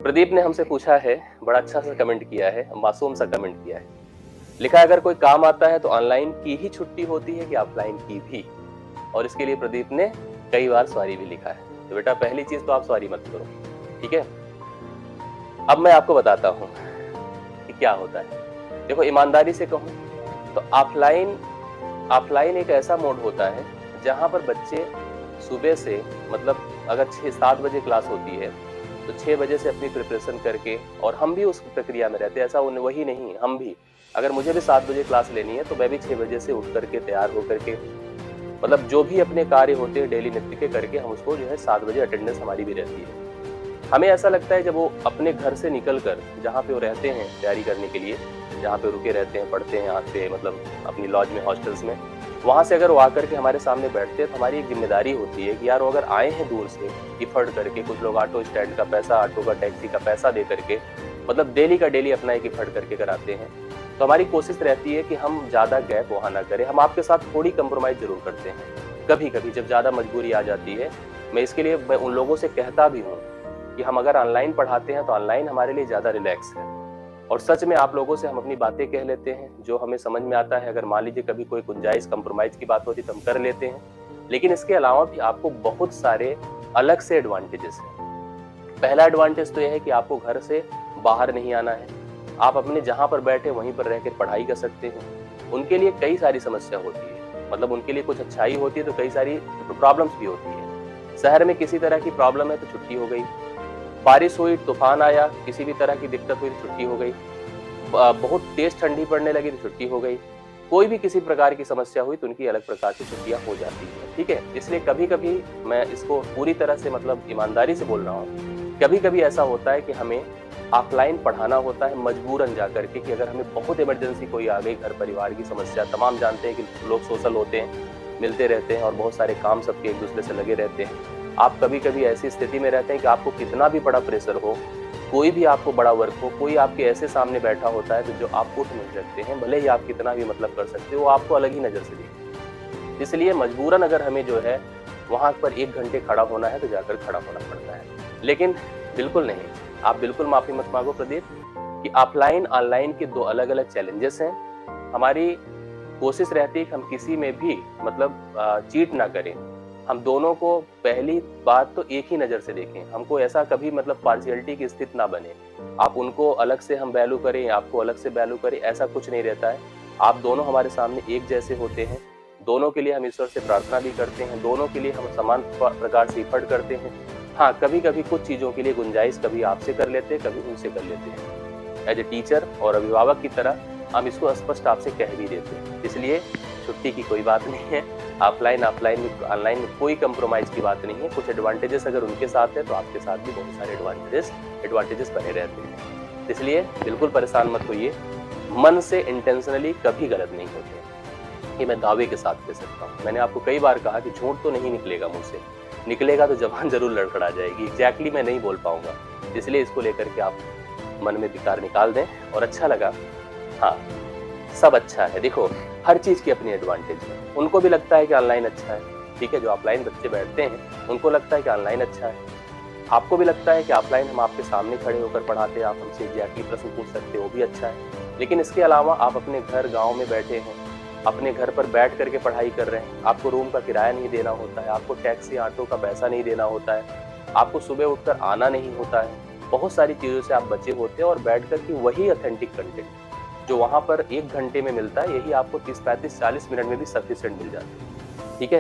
प्रदीप ने हमसे पूछा है, बड़ा अच्छा सा कमेंट किया है, मासूम सा कमेंट किया है। लिखा है, अगर कोई काम आता है तो ऑनलाइन की ही छुट्टी होती है कि ऑफलाइन की भी? और इसके लिए प्रदीप ने कई बार सॉरी भी लिखा है। तो बेटा पहली चीज तो आप सॉरी मत करो, ठीक है। अब मैं आपको बताता हूँ कि क्या होता है। देखो, ईमानदारी से कहूँ तो ऑफलाइन ऑफलाइन एक ऐसा मोड होता है जहां पर बच्चे सुबह से, मतलब अगर 6-7 बजे क्लास होती है तो 6 बजे से अपनी प्रिपरेशन करके, और हम भी उस प्रक्रिया में रहते हैं, ऐसा वही नहीं, हम भी, अगर मुझे भी 7 बजे क्लास लेनी है तो मैं भी 6 बजे से उठ करके तैयार होकर के, मतलब जो भी अपने कार्य होते हैं डेली नित्य के करके, हम उसको जो है 7 बजे अटेंडेंस हमारी भी रहती है। हमें ऐसा लगता है जब वो अपने घर से निकल कर जहाँ पे वो रहते हैं तैयारी करने के लिए, जहाँ पे रुके रहते हैं, पढ़ते हैं, आते हैं, मतलब अपनी लॉज में, हॉस्टल्स में, वहाँ से अगर वो आकर के हमारे सामने बैठते हैं तो हमारी एक जिम्मेदारी होती है कि यार वो अगर आए हैं दूर से इफर्ट करके, कुछ लोग ऑटो स्टैंड का पैसा, ऑटो का, टैक्सी का पैसा दे करके, मतलब डेली का डेली अपना एक इफर्ट करके कराते हैं, तो हमारी कोशिश रहती है कि हम ज़्यादा गैप वहाँ ना करें। हम आपके साथ थोड़ी कंप्रोमाइज़ जरूर करते हैं कभी कभी, जब ज़्यादा मजबूरी आ जाती है। मैं इसके लिए मैं उन लोगों से कहता भी हूँ कि हम अगर ऑनलाइन पढ़ाते हैं तो ऑनलाइन हमारे लिए ज़्यादा रिलैक्स है, और सच में आप लोगों से हम अपनी बातें कह लेते हैं जो हमें समझ में आता है। अगर मान लीजिए कभी कोई गुंजाइश, कंप्रोमाइज़ की बात होती तो हम कर लेते हैं। लेकिन इसके अलावा भी आपको बहुत सारे अलग से एडवांटेजेस हैं। पहला एडवांटेज तो यह है कि आपको घर से बाहर नहीं आना है। आप अपने जहाँ पर बैठे वहीं पर रहकर पढ़ाई कर सकते हैं। उनके लिए कई सारी समस्या होती है, मतलब उनके लिए कुछ अच्छाई होती है तो कई सारी प्रॉब्लम्स भी होती है। शहर में किसी तरह की प्रॉब्लम है तो छुट्टी हो गई, बारिश हुई, तूफान आया, किसी भी तरह की दिक्कत हुई तो छुट्टी हो गई, बहुत तेज ठंडी पड़ने लगी तो छुट्टी हो गई, कोई भी किसी प्रकार की समस्या हुई तो उनकी अलग प्रकार की छुट्टियां हो जाती हैं, ठीक है। इसलिए कभी कभी, मैं इसको पूरी तरह से मतलब ईमानदारी से बोल रहा हूँ, कभी कभी ऐसा होता है कि हमें ऑफलाइन पढ़ाना होता है मजबूरन जा करके, कि अगर हमें बहुत इमरजेंसी कोई आ गई, घर परिवार की समस्या, तमाम जानते हैं कि लोग सोशल होते हैं, मिलते रहते हैं, और बहुत सारे काम सबके एक दूसरे से लगे रहते हैं। आप कभी कभी ऐसी स्थिति में रहते हैं कि आपको कितना भी बड़ा प्रेशर हो, कोई भी आपको बड़ा वर्क हो, कोई आपके ऐसे सामने बैठा होता है तो जो आप उठ नहीं सकते हैं, भले ही आप कितना भी मतलब कर सकते हो, वो आपको अलग ही नज़र से देखते। इसलिए मजबूरन अगर हमें जो है वहाँ पर 1 घंटे खड़ा होना है तो जाकर खड़ा होना पड़ता है। लेकिन बिल्कुल नहीं, आप बिल्कुल माफ़ी मत मांगो प्रदीप, कि ऑफलाइन ऑनलाइन के 2 अलग अलग चैलेंजेस हैं। हमारी कोशिश रहती है कि हम किसी में भी मतलब चीट ना करें। हम दोनों को पहली बात तो एक ही नज़र से देखें। हमको ऐसा कभी मतलब पार्शियलिटी की स्थिति ना बने। आप उनको अलग से हम वैल्यू करें, आपको अलग से वैल्यू करें, ऐसा कुछ नहीं रहता है। आप दोनों हमारे सामने एक जैसे होते हैं। दोनों के लिए हम ईश्वर से प्रार्थना भी करते हैं, दोनों के लिए हम समान प्रकार से एफर्ट करते हैं। हाँ, कभी-कभी कुछ चीज़ों के लिए गुंजाइश कभी आपसे कर लेते हैं, कभी उनसे कर लेते हैं। एज़ ए टीचर और अभिभावक की तरह हम इसको स्पष्ट आपसे कह भी देते हैं। इसलिए छुट्टी की कोई बात नहीं है। ऑफलाइन में, ऑनलाइन में कोई कंप्रोमाइज की बात नहीं है। कुछ एडवांटेजेस अगर उनके साथ है तो आपके साथ भी बहुत सारे एडवांटेजेस बने रहते हैं। इसलिए बिल्कुल परेशान मत होइए। मन से इंटेंशनली कभी गलत नहीं होते, ये मैं दावे के साथ कह सकता हूँ। मैंने आपको कई बार कहा कि झूठ तो नहीं निकलेगा मुंह से, निकलेगा तो जबान जरूर लड़खड़ा जाएगी। एग्जैक्टली मैं नहीं बोल पाऊंगा, इसलिए इसको लेकर के आप मन में विकार निकाल दें। और अच्छा लगा, हाँ, सब अच्छा है। देखो, हर चीज़ की अपनी एडवांटेज है। उनको भी लगता है कि ऑनलाइन अच्छा है, ठीक है। जो ऑफलाइन बच्चे बैठते हैं उनको लगता है कि ऑनलाइन अच्छा है। आपको भी लगता है कि ऑफलाइन हम आपके सामने खड़े होकर पढ़ाते हैं, आप हमसे एग्जैक्टली प्रश्न पूछ सकते हो, वो भी अच्छा है। लेकिन इसके अलावा आप अपने घर गाँव में बैठे हैं, अपने घर पर बैठ करके पढ़ाई कर रहे हैं। आपको रूम का किराया नहीं देना होता है, आपको टैक्सी ऑटो का पैसा नहीं देना होता है, आपको सुबह उठकर आना नहीं होता है। बहुत सारी चीज़ों से आप बचे होते हैं, और बैठ कर के वही ऑथेंटिक कंटेंट जो वहाँ पर 1 घंटे में मिलता है, यही आपको 30, 35, 40 मिनट में भी सफिशिएंट मिल जाता है, ठीक है।